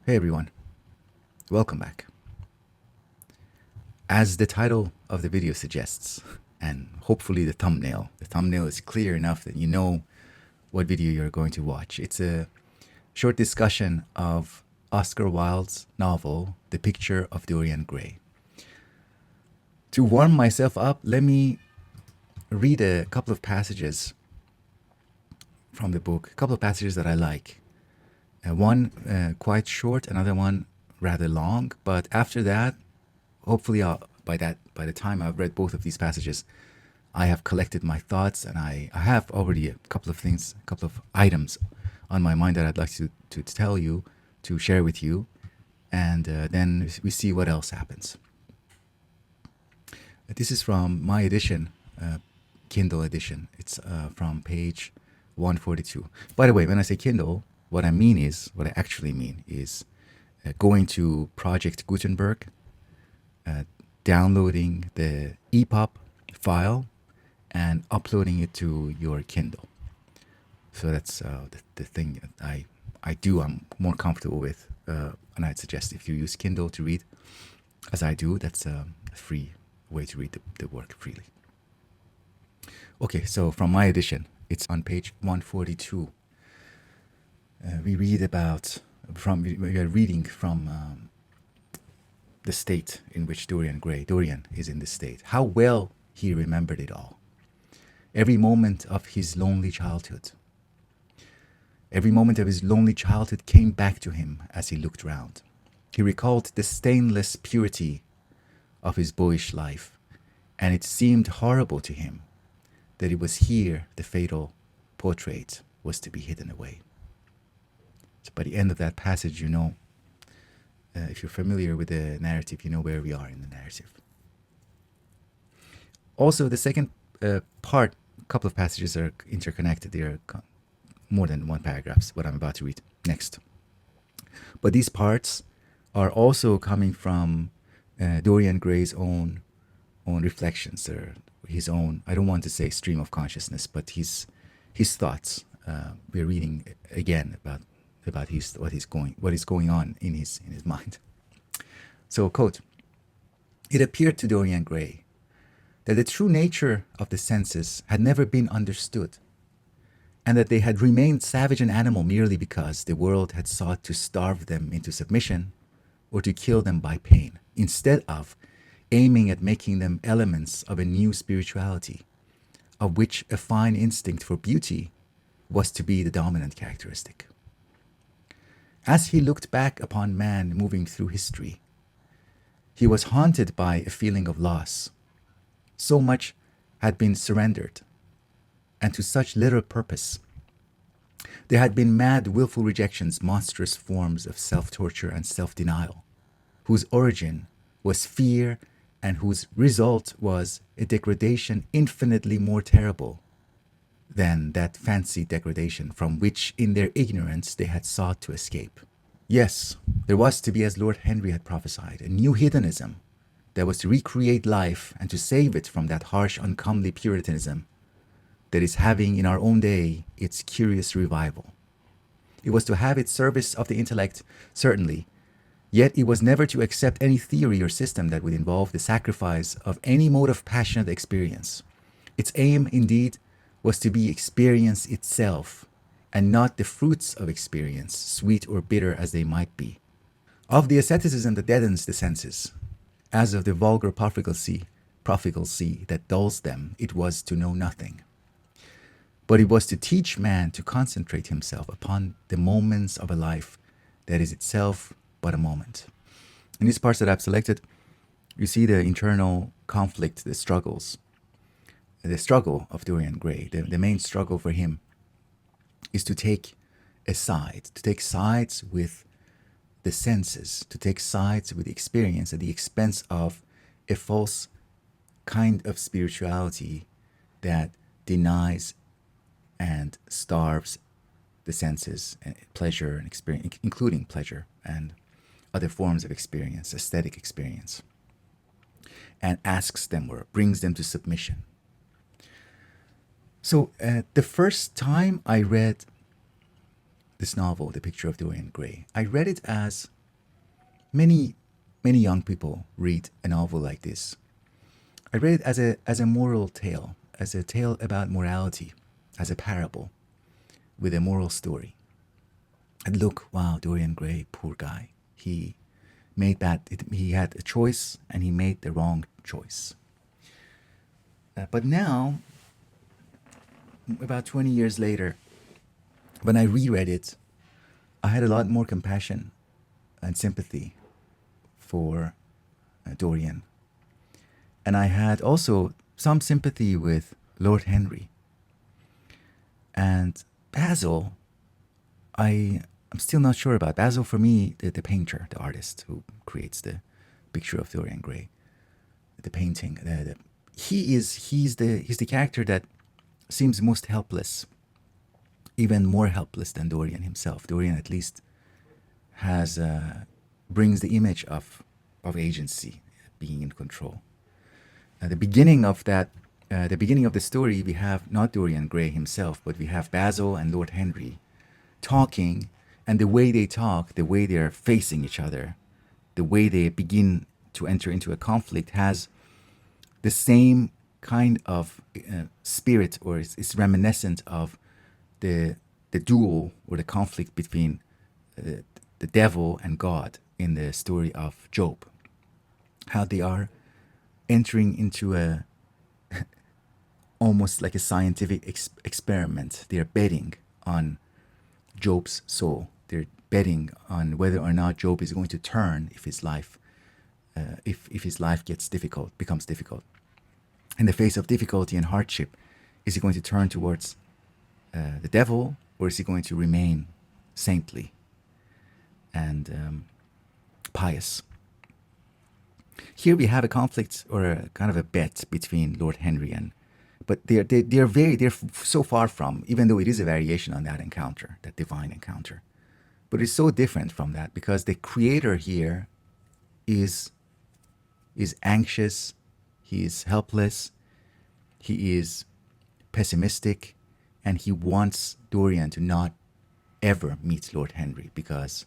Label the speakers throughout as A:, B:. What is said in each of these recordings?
A: Hey everyone, welcome back. As the title of the video suggests, and hopefully the thumbnail is clear enough that you know what video you're going to watch. It's a short discussion of Oscar Wilde's novel, The Picture of Dorian Gray. To warm myself up, let me read a couple of passages from the book, a couple of passages that I like. One quite short, another one rather long, but after that, hopefully by the time I've read both of these passages, I have collected my thoughts, and I have already a couple of things, a couple of items on my mind that I'd like to tell you, to share with you, and then we see what else happens. This is from my edition, Kindle edition. It's from page 142. By the way, when I say Kindle, what I actually mean is going to Project Gutenberg, downloading the EPUB file, and uploading it to your Kindle. So that's the thing that I'm more comfortable with. And I'd suggest if you use Kindle to read, as I do, that's a free way to read the work freely. Okay, so from my edition, it's on page 142. We are reading from the state in which Dorian is in this state. How well he remembered it all. Every moment of his lonely childhood. Every moment of his lonely childhood came back to him as he looked round. He recalled the stainless purity of his boyish life, and it seemed horrible to him that it was here the fatal portrait was to be hidden away. So by the end of that passage, you know, if you're familiar with the narrative, you know where we are in the narrative. Also, the second part, a couple of passages are interconnected. They are more than one paragraph, what I'm about to read next. But these parts are also coming from Dorian Gray's own reflections, or his own, I don't want to say stream of consciousness, but his thoughts. We're reading again about what is going on in his mind. So, quote, "It appeared to Dorian Gray that the true nature of the senses had never been understood, and that they had remained savage and animal merely because the world had sought to starve them into submission or to kill them by pain, instead of aiming at making them elements of a new spirituality, of which a fine instinct for beauty was to be the dominant characteristic. As he looked back upon man moving through history, he was haunted by a feeling of loss. So much had been surrendered, and to such little purpose. There had been mad, willful rejections, monstrous forms of self-torture and self-denial, whose origin was fear and whose result was a degradation infinitely more terrible than that fancied degradation from which in their ignorance they had sought to escape. Yes, there was to be, as Lord Henry had prophesied, a new hedonism that was to recreate life and to save it from that harsh, uncomely puritanism that is having in our own day its curious revival. It was to have its service of the intellect, certainly, yet it was never to accept any theory or system that would involve the sacrifice of any mode of passionate experience. Its aim, indeed, was to be experience itself, and not the fruits of experience, sweet or bitter as they might be. Of the asceticism that deadens the senses, as of the vulgar profligacy that dulls them, it was to know nothing. But it was to teach man to concentrate himself upon the moments of a life that is itself but a moment." In these parts that I've selected, you see the internal conflict, the struggle of Dorian Gray. The main struggle for him is to take sides with the senses, to take sides with experience at the expense of a false kind of spirituality that denies and starves the senses, and pleasure and experience, including pleasure and other forms of experience, aesthetic experience, and asks them or brings them to submission. So the first time I read this novel, The Picture of Dorian Gray, I read it as many, many young people read a novel like this. I read it as a moral tale, as a tale about morality, as a parable with a moral story. And look, wow, Dorian Gray, poor guy. He made he had a choice and he made the wrong choice. But now, about 20 years later, when I reread it, I had a lot more compassion and sympathy for Dorian. And I had also some sympathy with Lord Henry. And Basil, I'm still not sure about. Basil, for me, the painter, the artist who creates the Picture of Dorian Gray, the painting, he's the character that seems most helpless, even more helpless than Dorian himself. Dorian at least has brings the image of agency, being in control. The beginning of the story, we have not Dorian Gray himself, but we have Basil and Lord Henry talking, and the way they talk, the way they're facing each other, the way they begin to enter into a conflict has the same kind of spirit, or it's reminiscent of the duel or the conflict between the devil and God in the story of Job. How they are entering into a almost like a scientific experiment. They're betting on Job's soul. They're betting on whether or not Job is going to turn if his life becomes difficult. In the face of difficulty and hardship, is he going to turn towards the devil, or is he going to remain saintly and pious? Here we have a conflict, or a kind of a bet between Lord Henry and, but they're so far from, even though it is a variation on that encounter, that divine encounter, but it's so different from that because the creator here is anxious, he is helpless, he is pessimistic, and he wants Dorian to not ever meet Lord Henry because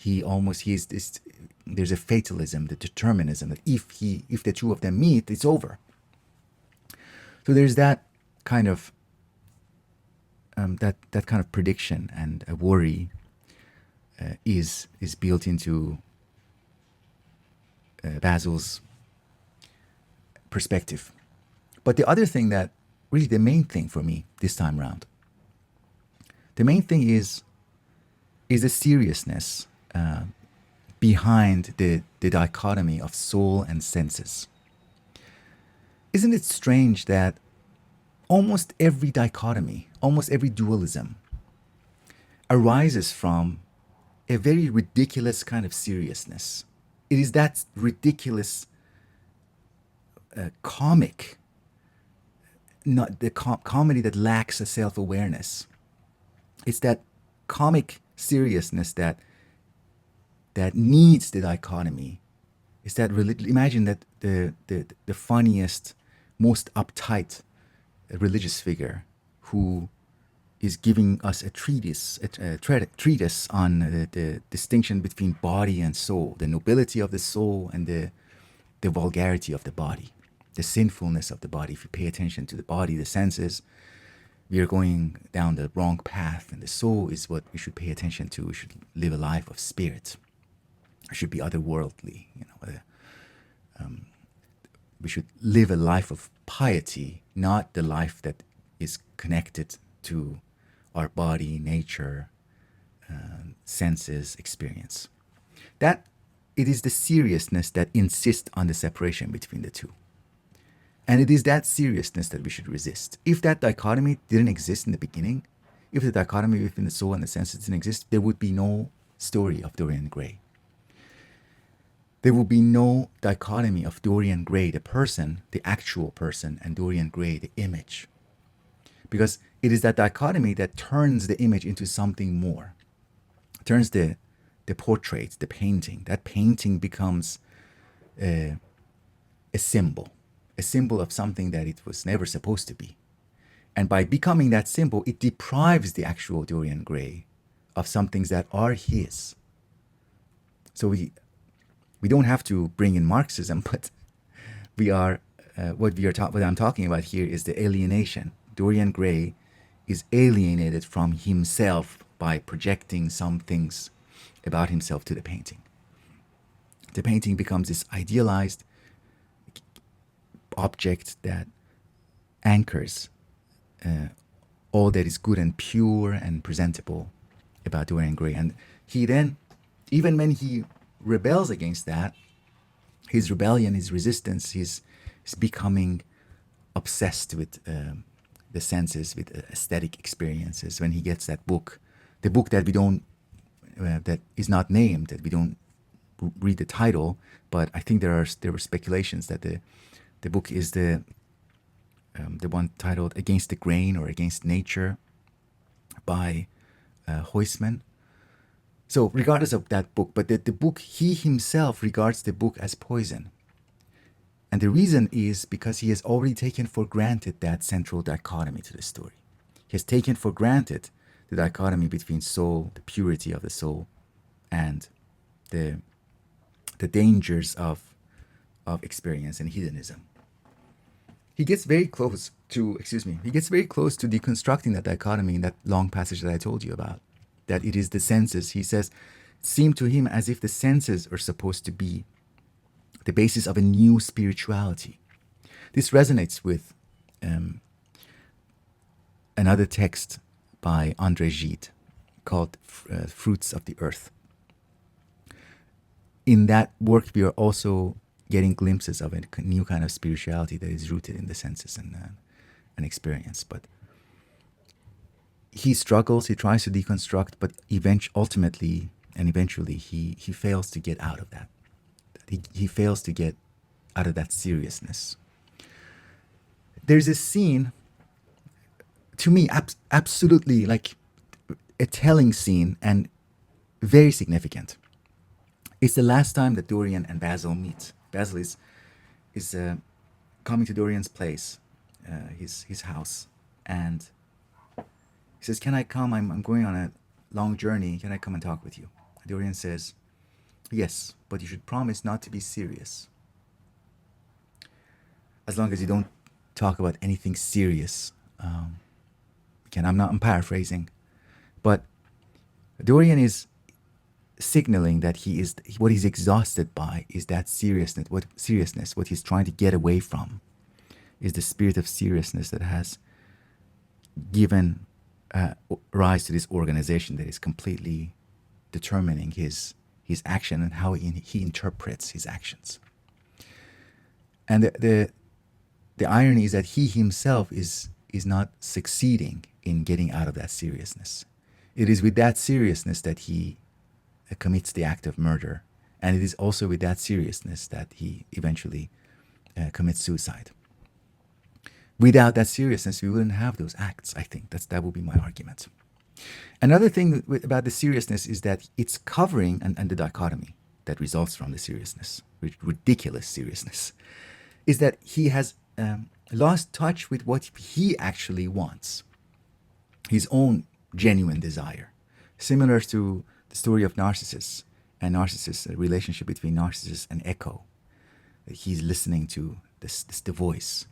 A: there's a fatalism, the determinism that if the two of them meet, it's over. So there's that kind of that kind of prediction and a worry is built into Basil's perspective. But the other thing that really the main thing for me this time around, the main thing is the seriousness behind the dichotomy of soul and senses. Isn't it strange that almost every dichotomy, almost every dualism arises from a very ridiculous kind of seriousness? It is that ridiculous comic, not the comedy that lacks a self-awareness. It's that comic seriousness that needs the dichotomy. It's that imagine that the funniest, most uptight religious figure who is giving us a treatise on the distinction between body and soul, the nobility of the soul and the vulgarity of the body, the sinfulness of the body. If you pay attention to the body, the senses, we are going down the wrong path, and the soul is what we should pay attention to. We should live a life of spirit. We should be otherworldly. We should live a life of piety, not the life that is connected to our body, nature, senses, experience. That it is the seriousness that insists on the separation between the two. And it is that seriousness that we should resist. If that dichotomy didn't exist in the beginning, if the dichotomy between the soul and the senses didn't exist, there would be no story of Dorian Gray. There will be no dichotomy of Dorian Gray, the person, the actual person, and Dorian Gray, the image. Because it is that dichotomy that turns the image into something more. Turns the portrait, the painting. That painting becomes a symbol of something that it was never supposed to be. And by becoming that symbol, it deprives the actual Dorian Gray of some things that are his. So we don't have to bring in Marxism, but we are what I'm talking about here is the alienation. Dorian Gray is alienated from himself by projecting some things about himself to the painting. The painting becomes this idealized object that anchors all that is good and pure and presentable about Dorian Gray. And he then, even when he rebels against that, his rebellion, his resistance, he's becoming obsessed with the senses, with aesthetic experiences. When he gets that book, the book that we don't, that is not named, that we don't read the title, but I think there were speculations that the book is the one titled "Against the Grain" or "Against Nature" by Huysmans. So regardless of that book, but the book, he himself regards the book as poison. And the reason is because he has already taken for granted that central dichotomy to the story. He has taken for granted the dichotomy between soul, the purity of the soul, and the dangers of experience and hedonism. He gets very close to deconstructing that dichotomy in that long passage that I told you about. That it is the senses. He says, it seemed to him as if the senses are supposed to be the basis of a new spirituality. This resonates with another text by André Gide called Fruits of the Earth. In that work, we are also getting glimpses of a new kind of spirituality that is rooted in the senses and experience. But he struggles, he tries to deconstruct, but eventually he fails to get out of that. He fails to get out of that seriousness. There's a scene, to me, absolutely like a telling scene and very significant. It's the last time that Dorian and Basil meet. Basil is coming to Dorian's place, his house, and he says, "Can I come? I'm going on a long journey. Can I come and talk with you?" Dorian says, "Yes, but you should promise not to be serious. As long as you don't talk about anything serious." I'm paraphrasing, but Dorian is signaling that what he's exhausted by is that seriousness. What he's trying to get away from is the spirit of seriousness that has given rise to this organization that is completely determining his action and how he interprets his actions. And the irony is that he himself is not succeeding in getting out of that seriousness. It is with that seriousness that he commits the act of murder, and it is also with that seriousness that he eventually commits suicide. Without that seriousness, we wouldn't have those acts. I think that would be my argument. Another thing about the seriousness is that it's covering, and the dichotomy that results from the seriousness, ridiculous seriousness, is that he has lost touch with what he actually wants, his own genuine desire. Similar to the story of Narcissus and Narcissus, the relationship between Narcissus and Echo. He's listening to the voice.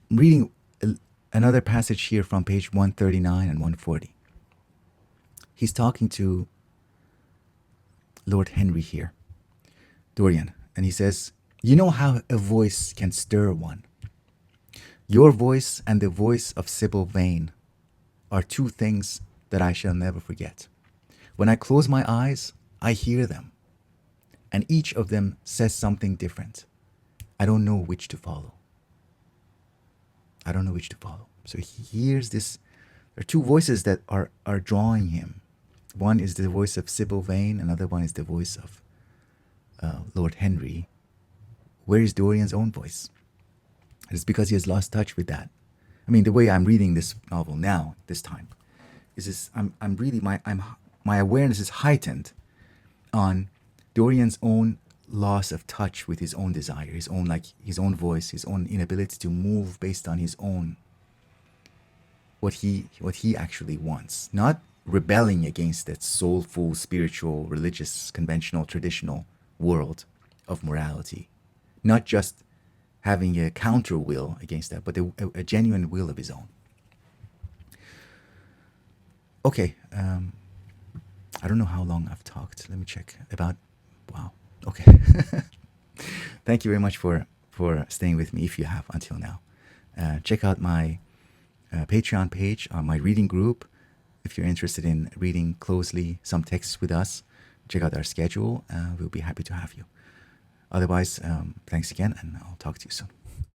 A: Reading another passage here from page 139 and 140. He's talking to Lord Henry here, Dorian, and he says, "You know how a voice can stir one. Your voice and the voice of Sybil Vane are two things that I shall never forget. When I close my eyes, I hear them, and each of them says something different. I don't know which to follow." So he hears this. There are two voices that are drawing him. One is the voice of Sybil Vane, another one is the voice of Lord Henry. Where is Dorian's own voice? It's because he has lost touch with that. I mean, the way I'm reading this novel now, this time, is I'm really my awareness is heightened on Dorian's own loss of touch with his own desire, his own voice, his own inability to move based on his own what he actually wants, not rebelling against that soulful, spiritual, religious, conventional, traditional world of morality. Not just having a counter will against that, but a genuine will of his own. Okay, I don't know how long I've talked. Let me check. About, wow. Okay. Thank you very much for staying with me, if you have until now. Check out my Patreon page, my reading group. If you're interested in reading closely some texts with us, check out our schedule. We'll be happy to have you. Otherwise, thanks again, and I'll talk to you soon.